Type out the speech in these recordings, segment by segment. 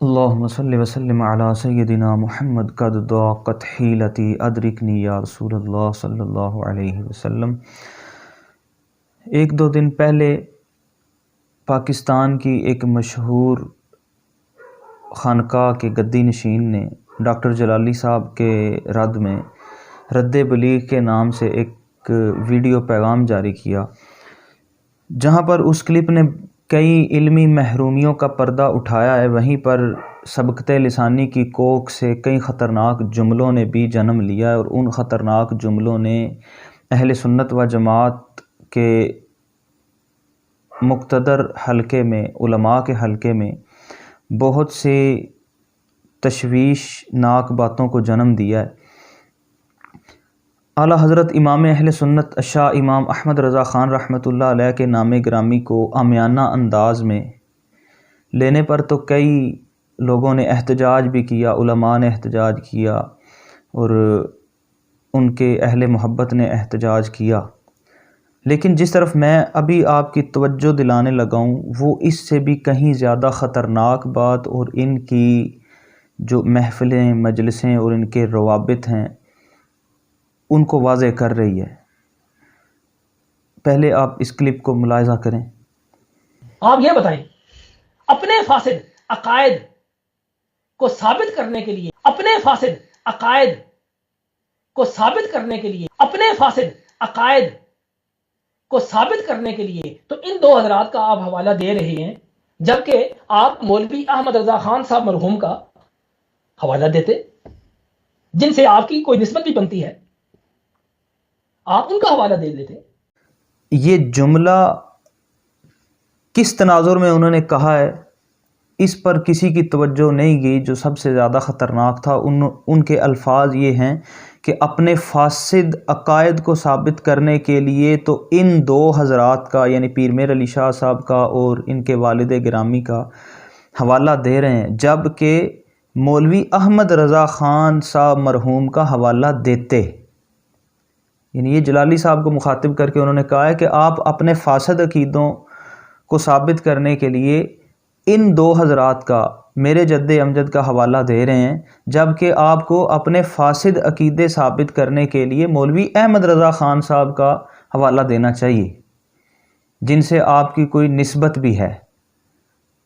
اللہم صلی وسلم علی سیدنا محمد قد ضاقت حیلتی ادرکنی یا رسول اللہ صلی اللہ علیہ وسلم۔ ایک دو دن پہلے پاکستان کی ایک مشہور خانقاہ کے گدی نشین نے ڈاکٹر جلالی صاحب کے رد میں رد بلیغ کے نام سے ایک ویڈیو پیغام جاری کیا، جہاں پر اس کلپ نے کئی علمی محرومیوں کا پردہ اٹھایا ہے، وہیں پر سبقت لسانی کی کوکھ سے کئی خطرناک جملوں نے بھی جنم لیا ہے، اور ان خطرناک جملوں نے اہل سنت و جماعت کے مقتدر حلقے میں، علماء کے حلقے میں بہت سے تشویشناک باتوں کو جنم دیا ہے۔ اعلیٰ حضرت امام اہل سنت شاہ امام احمد رضا خان رحمۃ اللہ علیہ کے نام گرامی کو عامیانہ انداز میں لینے پر تو کئی لوگوں نے احتجاج بھی کیا، علماء نے احتجاج کیا اور ان کے اہل محبت نے احتجاج کیا، لیکن جس طرف میں ابھی آپ کی توجہ دلانے لگا ہوں وہ اس سے بھی کہیں زیادہ خطرناک بات، اور ان کی جو محفلیں، مجلسیں اور ان کے روابط ہیں ان کو واضح کر رہی ہے۔ پہلے آپ اس کلپ کو ملاحظہ کریں۔ آپ یہ بتائیں، اپنے فاسد عقائد کو ثابت کرنے کے لیے، اپنے فاسد عقائد کو ثابت کرنے کے لیے، اپنے فاسد عقائد کو ثابت کرنے کے لیے تو ان دو حضرات کا آپ حوالہ دے رہے ہیں، جبکہ آپ مولوی احمد رضا خان صاحب مرحوم کا حوالہ دیتے جن سے آپ کی کوئی نسبت بھی بنتی ہے، آپ ان کا حوالہ دے دیتے۔ یہ جملہ کس تناظر میں انہوں نے کہا ہے اس پر کسی کی توجہ نہیں گئی۔ جو سب سے زیادہ خطرناک تھا ان کے الفاظ یہ ہیں کہ اپنے فاسد عقائد کو ثابت کرنے کے لیے تو ان دو حضرات کا، یعنی پیر میر علی شاہ صاحب کا اور ان کے والد گرامی کا حوالہ دے رہے ہیں، جبکہ مولوی احمد رضا خان صاحب مرحوم کا حوالہ دیتے۔ یعنی یہ جلالی صاحب کو مخاطب کر کے انہوں نے کہا ہے کہ آپ اپنے فاسد عقیدوں کو ثابت کرنے کے لیے ان دو حضرات کا، میرے جد امجد کا حوالہ دے رہے ہیں، جبکہ آپ کو اپنے فاسد عقیدے ثابت کرنے کے لیے مولوی احمد رضا خان صاحب کا حوالہ دینا چاہیے جن سے آپ کی کوئی نسبت بھی ہے۔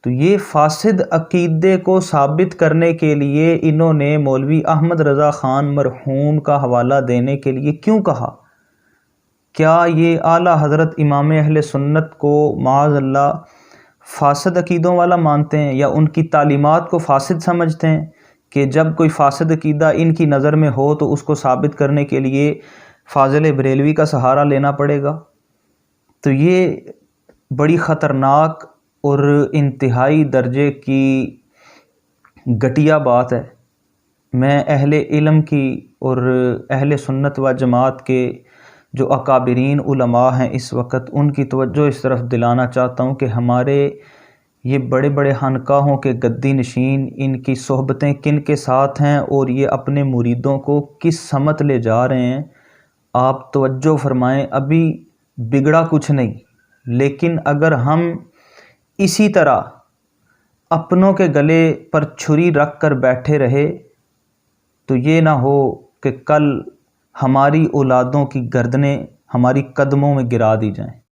تو یہ فاسد عقیدے کو ثابت کرنے کے لیے انہوں نے مولوی احمد رضا خان مرحوم کا حوالہ دینے کے لیے کیوں کہا؟ کیا یہ اعلیٰ حضرت امام اہل سنت کو معاذ اللہ فاسد عقیدوں والا مانتے ہیں، یا ان کی تعلیمات کو فاسد سمجھتے ہیں کہ جب کوئی فاسد عقیدہ ان کی نظر میں ہو تو اس کو ثابت کرنے کے لیے فاضل بریلوی کا سہارا لینا پڑے گا؟ تو یہ بڑی خطرناک اور انتہائی درجے کی گھٹیا بات ہے۔ میں اہل علم کی اور اہل سنت و جماعت کے جو اکابرین علماء ہیں اس وقت، ان کی توجہ اس طرف دلانا چاہتا ہوں کہ ہمارے یہ بڑے بڑے خانقاہوں کے گدی نشین، ان کی صحبتیں کن کے ساتھ ہیں اور یہ اپنے مریدوں کو کس سمت لے جا رہے ہیں، آپ توجہ فرمائیں۔ ابھی بگڑا کچھ نہیں، لیکن اگر ہم اسی طرح اپنوں کے گلے پر چھری رکھ کر بیٹھے رہے تو یہ نہ ہو کہ کل ہماری اولادوں کی گردنیں ہماری قدموں میں گرا دی جائیں۔